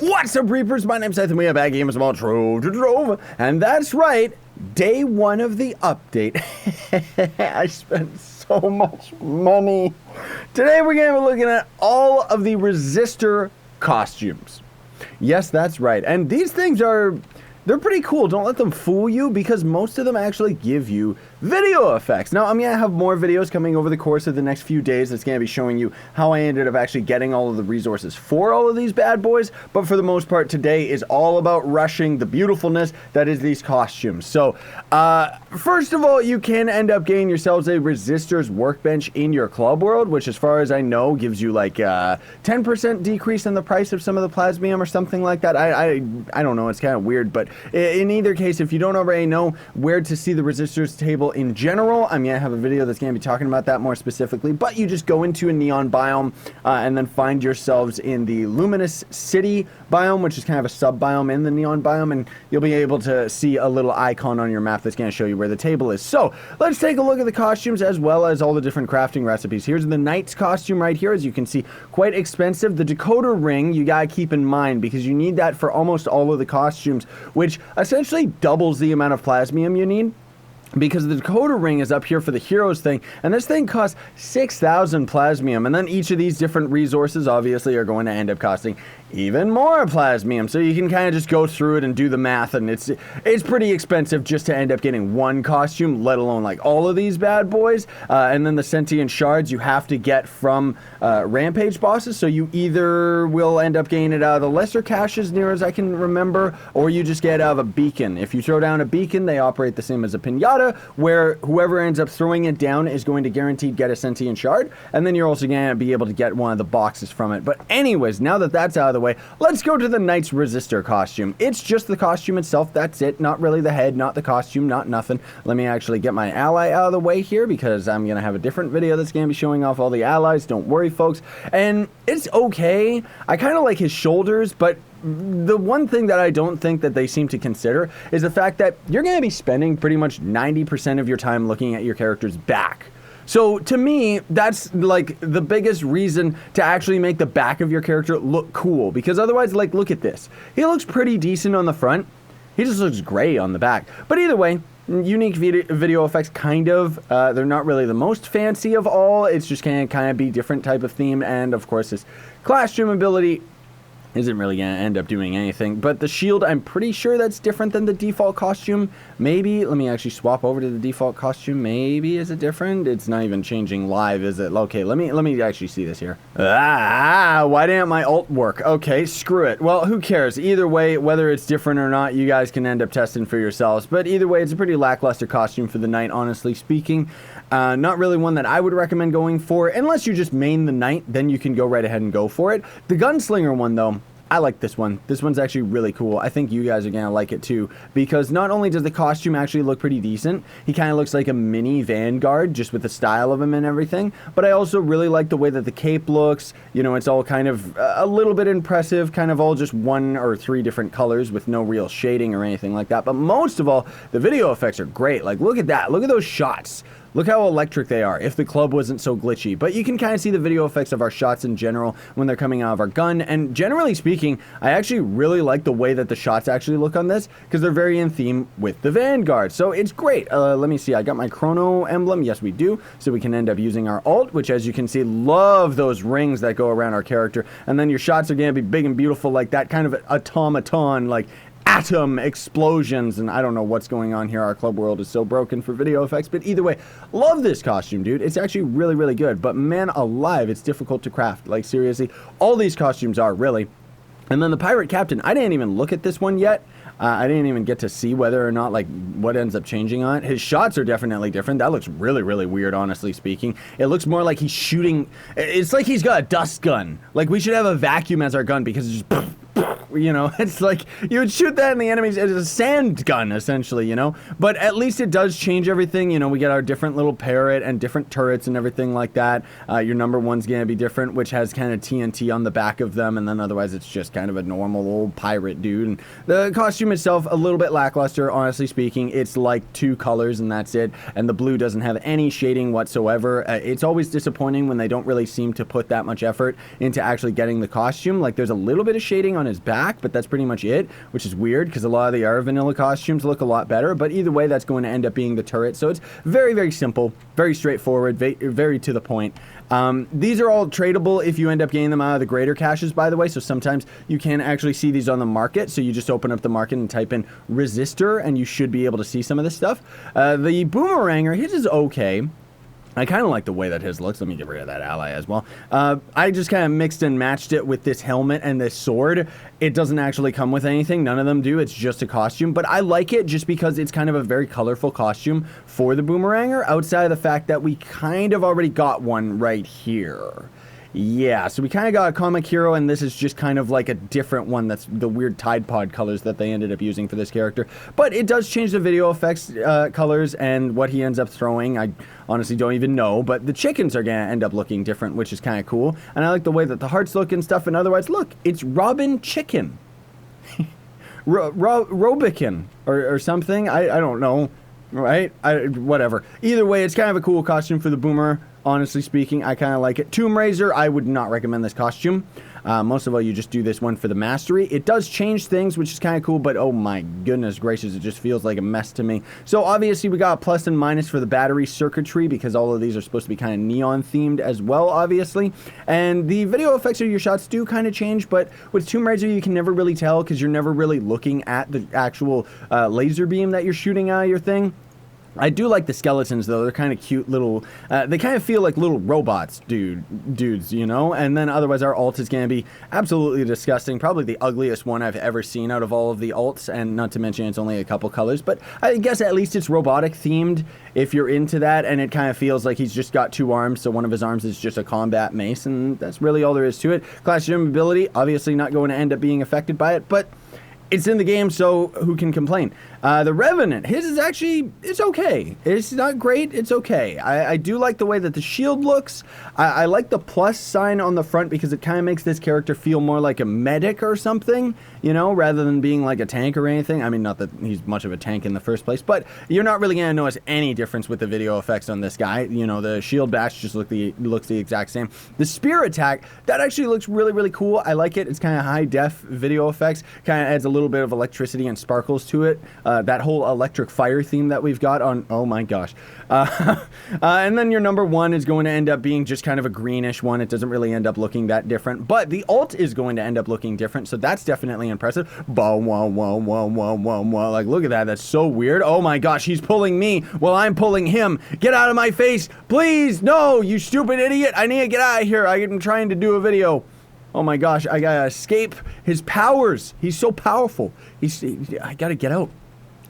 What's up, Reapers? My name's Seth, and we are back in games about Trove, and that's right, day one of the update. I spent so much money. Today we're going to be looking at all of the Resistor costumes. Yes, that's right, and these things they're pretty cool. Don't let them fool you, because most of them actually give you video effects. Now, I'm going to have more videos coming over the course of the next few days that's going to be showing you how I ended up actually getting all of the resources for all of these bad boys, but for the most part, today is all about rushing the beautifulness that is these costumes. So, first of all, you can end up getting yourselves a Resistors workbench in your club world, which, as far as I know, gives you like a 10% decrease in the price of some of the plasmium or something like that. I don't know, it's kind of weird, but in either case, if you don't already know where to see the Resistors table in general, I'm going to have a video that's going to be talking about that more specifically, but you just go into a neon biome and then find yourselves in the Luminous City biome, which is kind of a sub-biome in the neon biome, and you'll be able to see a little icon on your map that's going to show you where the table is. So, let's take a look at the costumes as well as all the different crafting recipes. Here's the Knight's costume right here, as you can see, quite expensive. The decoder ring, you got to keep in mind, because you need that for almost all of the costumes, which essentially doubles the amount of plasmium you need, because the decoder ring is up here for the heroes thing, and this thing costs 6,000 plasmium, and then each of these different resources obviously are going to end up costing even more plasmium, so you can kind of just go through it and do the math, and it's pretty expensive just to end up getting one costume, let alone like all of these bad boys. And then the Sentient Shards you have to get from Rampage bosses, so you either will end up getting it out of the lesser caches, near as I can remember, or you just get it out of a beacon. If you throw down a beacon, they operate the same as a pinata, where whoever ends up throwing it down is going to guaranteed get a Sentient Shard, and then you're also going to be able to get one of the boxes from it. But anyways, now that that's out of the way, let's go to the Knight's Resistor costume. It's just the costume itself, that's it. Not really the head, not the costume, not nothing. Let me actually get my ally out of the way here, because I'm going to have a different video that's going to be showing off all the allies. Don't worry, folks. And it's okay. I kind of like his shoulders, but the one thing that I don't think that they seem to consider is the fact that you're going to be spending pretty much 90% of your time looking at your character's back. So to me, that's like the biggest reason to actually make the back of your character look cool, because otherwise, like, look at this. He looks pretty decent on the front. He just looks gray on the back. But either way, unique video effects, kind of. They're not really the most fancy of all. It's just kind of be different type of theme, and of course, this classroom ability isn't really going to end up doing anything. But the shield, I'm pretty sure that's different than the default costume. Maybe, let me actually swap over to the default costume. Maybe, is it different? It's not even changing live, is it? Okay, let me actually see this here. Why didn't my ult work? Okay, screw it. Well, who cares? Either way, whether it's different or not, you guys can end up testing for yourselves. But either way, it's a pretty lackluster costume for the Knight, honestly speaking. Not really one that I would recommend going for. Unless you just main the Knight, then you can go right ahead and go for it. The Gunslinger one, though, I like this one. This one's actually really cool. I think you guys are going to like it too, because not only does the costume actually look pretty decent, he kind of looks like a mini Vanguard, just with the style of him and everything, but I also really like the way that the cape looks. You know, it's all kind of a little bit impressive, kind of all just 1 or 3 different colors with no real shading or anything like that, but most of all, the video effects are great. Like, look at that. Look at those shots. Look how electric they are, if the club wasn't so glitchy. But you can kind of see the video effects of our shots in general when they're coming out of our gun. And generally speaking, I actually really like the way that the shots actually look on this, because they're very in theme with the Vanguard. So it's great. Let me see. I got my Chrono Emblem. Yes, we do. So we can end up using our ult, which, as you can see, love those rings that go around our character. And then your shots are going to be big and beautiful like that, kind of automaton, like atom explosions, and I don't know what's going on here. Our club world is so broken for video effects, but either way, love this costume, dude. It's actually really, really good, but man alive, it's difficult to craft. Like, seriously, all these costumes are, really. And then the Pirate Captain, I didn't even look at this one yet. I didn't even get to see whether or not, like, what ends up changing on it. His shots are definitely different. That looks really, really weird, honestly speaking. It looks more like he's shooting. It's like he's got a dust gun. Like, we should have a vacuum as our gun, because it's just you know, it's like you would shoot that in the enemies. It's a sand gun, essentially, you know, but at least it does change everything. You know, we get our different little parrot and different turrets and everything like that. Your number one's gonna be different, which has kind of TNT on the back of them, and then otherwise it's just kind of a normal old pirate dude. And the costume itself, a little bit lackluster, honestly speaking. It's like 2 colors and that's it, and the blue doesn't have any shading whatsoever. It's always disappointing when they don't really seem to put that much effort into actually getting the costume. Like, there's a little bit of shading on on his back, but that's pretty much it, which is weird because a lot of the other vanilla costumes look a lot better. But either way, that's going to end up being the turret. So it's very, very simple, very straightforward, very to the point. These are all tradable if you end up getting them out of the greater caches, by the way. So sometimes you can actually see these on the market. So you just open up the market and type in Resistor, and you should be able to see some of this stuff. The Boomeranger, his is okay. I kind of like the way that his looks. Let me get rid of that ally as well. I just kind of mixed and matched it with this helmet and this sword. It doesn't actually come with anything. None of them do. It's just a costume. But I like it just because it's kind of a very colorful costume for the Boomeranger, outside of the fact that we kind of already got one right here. Yeah, so we kind of got a comic hero, and this is just kind of like a different one. That's the weird Tide Pod colors that they ended up using for this character. But it does change the video effects colors and what he ends up throwing. I honestly don't even know, but the chickens are going to end up looking different, which is kind of cool. And I like the way that the hearts look and stuff, and otherwise, look, it's Robin Chicken. Robican or something. I don't know, right? Whatever. Either way, it's kind of a cool costume for the Boomer. Honestly speaking, I kind of like it. Tomb Raiser, I would not recommend this costume. Most of all, you just do this one for the mastery. It does change things, which is kind of cool, but oh my goodness gracious, it just feels like a mess to me. So obviously we got a plus and minus for the battery circuitry, because all of these are supposed to be kind of neon themed as well, obviously. And the video effects of your shots do kind of change, but with Tomb Raiser you can never really tell, because you're never really looking at the actual laser beam that you're shooting out of your thing. I do like the skeletons, though. They're kind of cute little... they kind of feel like little robots, dudes, you know? And then otherwise our alt is going to be absolutely disgusting. Probably the ugliest one I've ever seen out of all of the alts. And not to mention it's only a couple colors. But I guess at least it's robotic themed if you're into that. And it kind of feels like he's just got two arms. So one of his arms is just a combat mace. And that's really all there is to it. Clash gem ability, obviously not going to end up being affected by it. But it's in the game, so who can complain? The Revenant, his is actually, it's okay. It's not great, it's okay. I do like the way that the shield looks. I like the plus sign on the front because it kind of makes this character feel more like a medic or something, you know, rather than being like a tank or anything. I mean, not that he's much of a tank in the first place, but you're not really going to notice any difference with the video effects on this guy. You know, the shield bash just looks the exact same. The spear attack, that actually looks really, really cool. I like it. It's kind of high def video effects. Kind of adds a little bit of electricity and sparkles to it. That whole electric fire theme that we've got on, oh my gosh. And then your number one is going to end up being just kind of a greenish one. It doesn't really end up looking that different, but the alt is going to end up looking different, so that's definitely impressive. Like, look at that. That's so weird. Oh my gosh, he's pulling me while I'm pulling him. Get out of my face, please. No, you stupid idiot. I need to get out of here. I'm trying to do a video. Oh my gosh, I gotta escape his powers. He's so powerful. I gotta get out.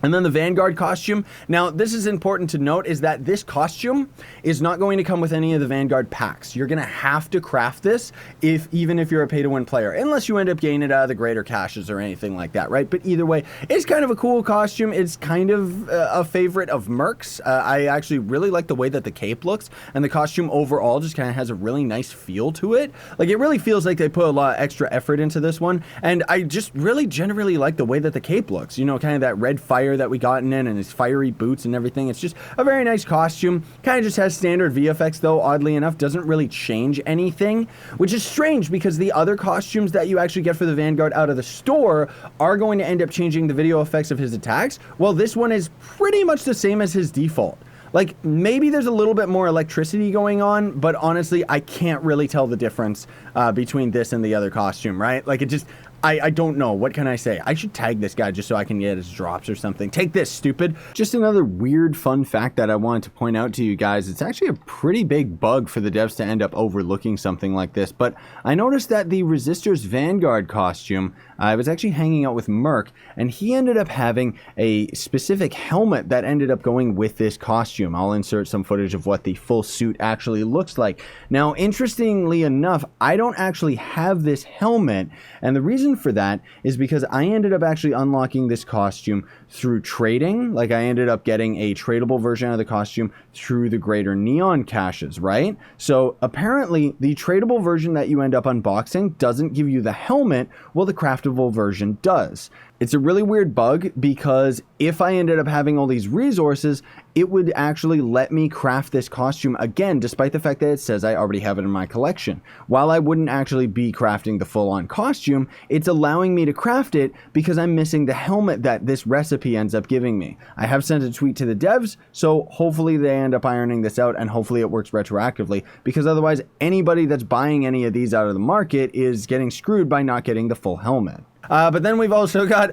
And then the Vanguard costume. Now, this is important to note, is that this costume is not going to come with any of the Vanguard packs. You're going to have to craft this even if you're a pay-to-win player, unless you end up getting it out of the greater caches or anything like that, right? But either way, it's kind of a cool costume. It's kind of a favorite of Merc's. I actually really like the way that the cape looks, and the costume overall just kind of has a really nice feel to it. Like, it really feels like they put a lot of extra effort into this one, and I just really generally like the way that the cape looks. You know, kind of that red fire that we got in it, and his fiery boots and everything. It's just a very nice costume. Kind of just has standard VFX, though, oddly enough. Doesn't really change anything, which is strange because the other costumes that you actually get for the Vanguard out of the store are going to end up changing the video effects of his attacks. Well, this one is pretty much the same as his default. Like, maybe there's a little bit more electricity going on, but honestly, I can't really tell the difference between this and the other costume, right? Like, it just... I don't know. What can I say? I should tag this guy just so I can get his drops or something. Take this, stupid. Just another weird fun fact that I wanted to point out to you guys. It's actually a pretty big bug for the devs to end up overlooking something like this, but I noticed that the Resistor's Vanguard costume, I was actually hanging out with Merc, and he ended up having a specific helmet that ended up going with this costume. I'll insert some footage of what the full suit actually looks like. Now, interestingly enough, I don't actually have this helmet, and the reason for that is because I ended up actually unlocking this costume through trading. Like, I ended up getting a tradable version of the costume through the greater neon caches, right? So apparently the tradable version that you end up unboxing doesn't give you the helmet, while the craftable version does. It's a really weird bug because if I ended up having all these resources, it would actually let me craft this costume again, despite the fact that it says I already have it in my collection. While I wouldn't actually be crafting the full-on costume, it's allowing me to craft it because I'm missing the helmet that this recipe ends up giving me. I have sent a tweet to the devs, so hopefully they end up ironing this out and hopefully it works retroactively, because otherwise anybody that's buying any of these out of the market is getting screwed by not getting the full helmet. But then we've also got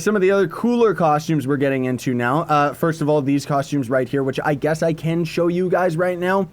some of the other cooler costumes we're getting into now. First of all, these costumes right here, which I guess I can show you guys right now.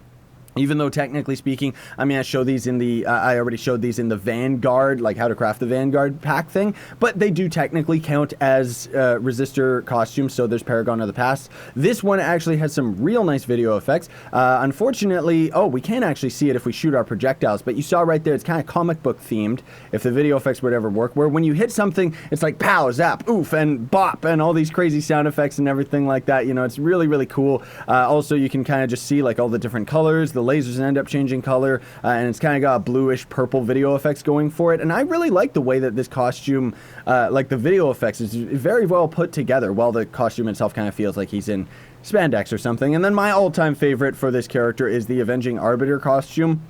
Even though technically speaking, I mean, I showed these in the, I already showed these in the Vanguard, like how to craft the Vanguard pack thing, but they do technically count as Resistor costumes, so there's Paragon of the Past. This one actually has some real nice video effects. Unfortunately, oh, we can't actually see it if we shoot our projectiles, but you saw right there, it's kind of comic book themed, if the video effects would ever work, where when you hit something, it's like pow, zap, oof, and bop, and all these crazy sound effects and everything like that. You know, it's really, really cool. Also, you can kind of just see like all the different colors, the lasers end up changing color, and it's kind of got bluish purple video effects going for it, and I really like the way that this costume, like the video effects, is very well put together, while the costume itself kind of feels like he's in spandex or something. And then my all-time favorite for this character is the Avenging Arbiter costume,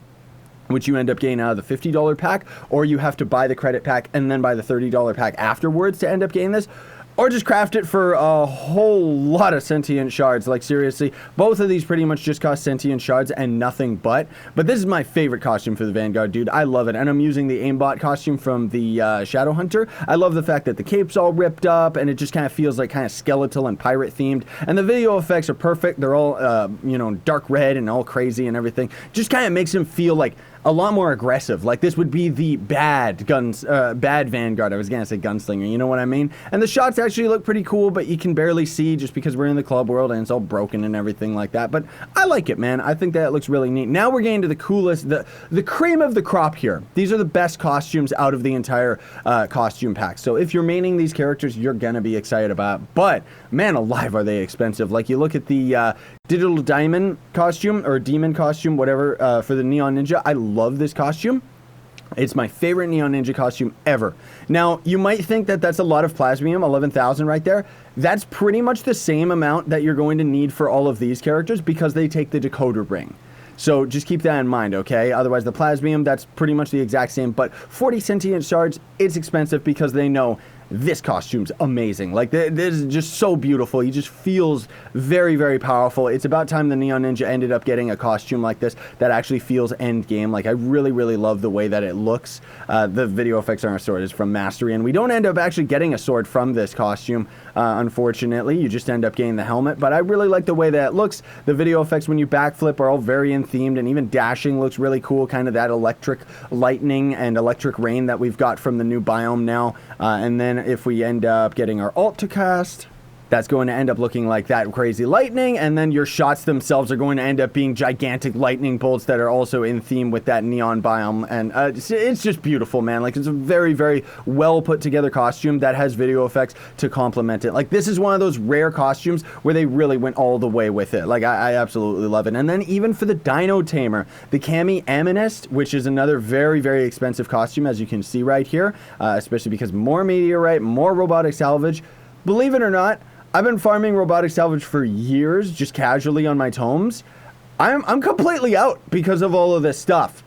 which you end up getting out of the $50 pack, or you have to buy the credit pack and then buy the $30 pack afterwards to end up getting this. Or just craft it for a whole lot of Sentient Shards. Like, seriously, both of these pretty much just cost Sentient Shards and nothing but. But this is my favorite costume for the Vanguard, dude. I love it. And I'm using the Aimbot costume from the Shadow Hunter. I love the fact that the cape's all ripped up, and it just kind of feels like kind of skeletal and pirate themed. And the video effects are perfect. They're all, you know, dark red and all crazy and everything. Just kind of makes him feel like a lot more aggressive. Like, this would be the bad Vanguard. I was gonna say Gunslinger, you know what I mean? And the shots actually look pretty cool, but you can barely see just because we're in the club world and it's all broken and everything like that. But I like it, man. I think that it looks really neat. Now we're getting to the coolest, the cream of the crop here. These are the best costumes out of the entire costume pack. So if you're maining these characters, you're gonna be excited about it. But man alive, are they expensive. Like, you look at the Digital Diamond costume, or Demon costume, whatever, for the Neon Ninja. I love this costume. It's my favorite Neon Ninja costume ever. Now, you might think that that's a lot of plasmium, 11,000 right there. That's pretty much the same amount that you're going to need for all of these characters, because they take the decoder ring. So just keep that in mind, okay? Otherwise, the plasmium, that's pretty much the exact same. But 40 Sentient Shards, it's expensive because they know this costume's amazing. Like, this is just so beautiful. He just feels very, very powerful. It's about time the Neon Ninja ended up getting a costume like this that actually feels end game. Like, I really, really love the way that it looks. The video effects on our sword is from Mastery, and we don't end up actually getting a sword from this costume, unfortunately. You just end up getting the helmet, but I really like the way that it looks. The video effects when you backflip are all very in-themed, and even dashing looks really cool, kind of that electric lightning and electric rain that we've got from the new biome now. And then if we end up getting our ult to cast, that's going to end up looking like that crazy lightning, and then your shots themselves are going to end up being gigantic lightning bolts that are also in theme with that neon biome, and it's just beautiful, man. Like, it's a very, very well put together costume that has video effects to complement it. Like, this is one of those rare costumes where they really went all the way with it. Like, I absolutely love it. And then even for the Dino Tamer, the Cami Animist, which is another very, very expensive costume, as you can see right here, especially because more meteorite, more robotic salvage. Believe it or not, I've been farming robotic salvage for years, just casually on my tomes. I'm completely out because of all of this stuff.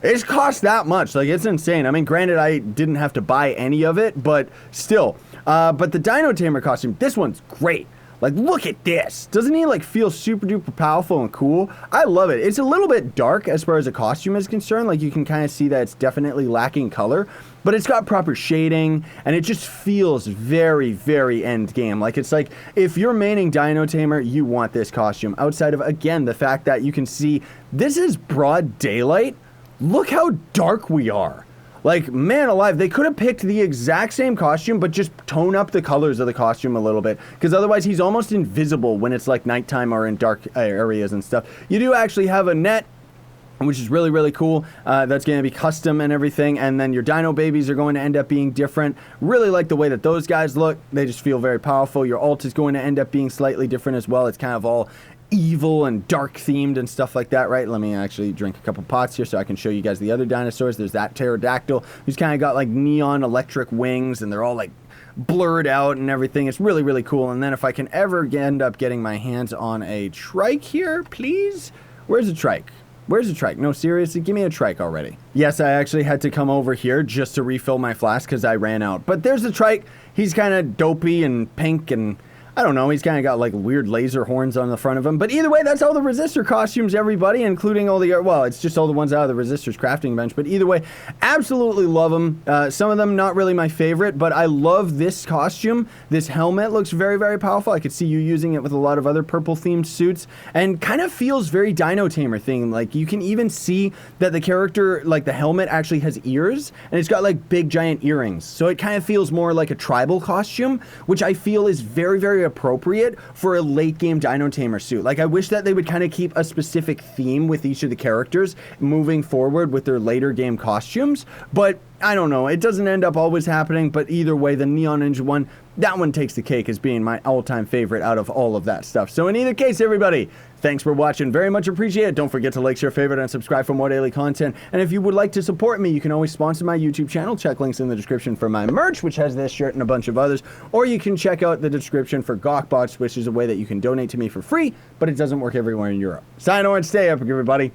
It's cost that much. Like, it's insane. I mean, granted, I didn't have to buy any of it, but still. But the Dino Tamer costume, this one's great. Like, look at this. Doesn't he, like, feel super duper powerful and cool? I love it. It's a little bit dark as far as the costume is concerned. Like, you can kind of see that it's definitely lacking color, but it's got proper shading, and it just feels very, very end game. Like, it's like, if you're maining Dino Tamer, you want this costume. Outside of, again, the fact that you can see this is broad daylight. Look how dark we are. Like, man alive, they could have picked the exact same costume, but just tone up the colors of the costume a little bit, because otherwise he's almost invisible when it's like nighttime or in dark areas and stuff. You do actually have a net, which is really, really cool. That's going to be custom and everything, and then your dino babies are going to end up being different. Really like the way that those guys look. They just feel very powerful. Your ult is going to end up being slightly different as well. It's kind of all evil and dark themed and stuff like that, right? Let me actually drink a couple pots here so I can show you guys the other dinosaurs. There's that pterodactyl who's kind of got like neon electric wings, and they're all like blurred out and everything. It's really, really cool. And then if I can ever end up getting my hands on a trike here, please. Where's the trike? Where's the trike? No, seriously, give me a trike already. Yes, I actually had to come over here just to refill my flask because I ran out. But there's the trike. He's kind of dopey and pink, and I don't know, he's kind of got like weird laser horns on the front of him. But either way, that's all the Resistor costumes, everybody, including all the, well, it's just all the ones out of the Resistor's crafting bench. But either way, absolutely love them. Some of them not really my favorite, but I love this costume. This helmet looks very, very powerful. I could see you using it with a lot of other purple-themed suits, and kind of feels very Dino Tamer thing. Like, you can even see that the character, like the helmet, actually has ears, and it's got like big, giant earrings. So it kind of feels more like a tribal costume, which I feel is very, very appropriate for a late game Dino Tamer suit. Like, I wish that they would kind of keep a specific theme with each of the characters moving forward with their later game costumes, but I don't know, it doesn't end up always happening. But either way, the Neon Ninja one, that one takes the cake as being my all-time favorite out of all of that stuff. So in either case, everybody, thanks for watching. Very much appreciate it. Don't forget to like, share, favorite, and subscribe for more daily content. And if you would like to support me, you can always sponsor my YouTube channel. Check links in the description for my merch, which has this shirt and a bunch of others. Or you can check out the description for Gawkbots, which is a way that you can donate to me for free, but it doesn't work everywhere in Europe. Sign on and stay epic, everybody.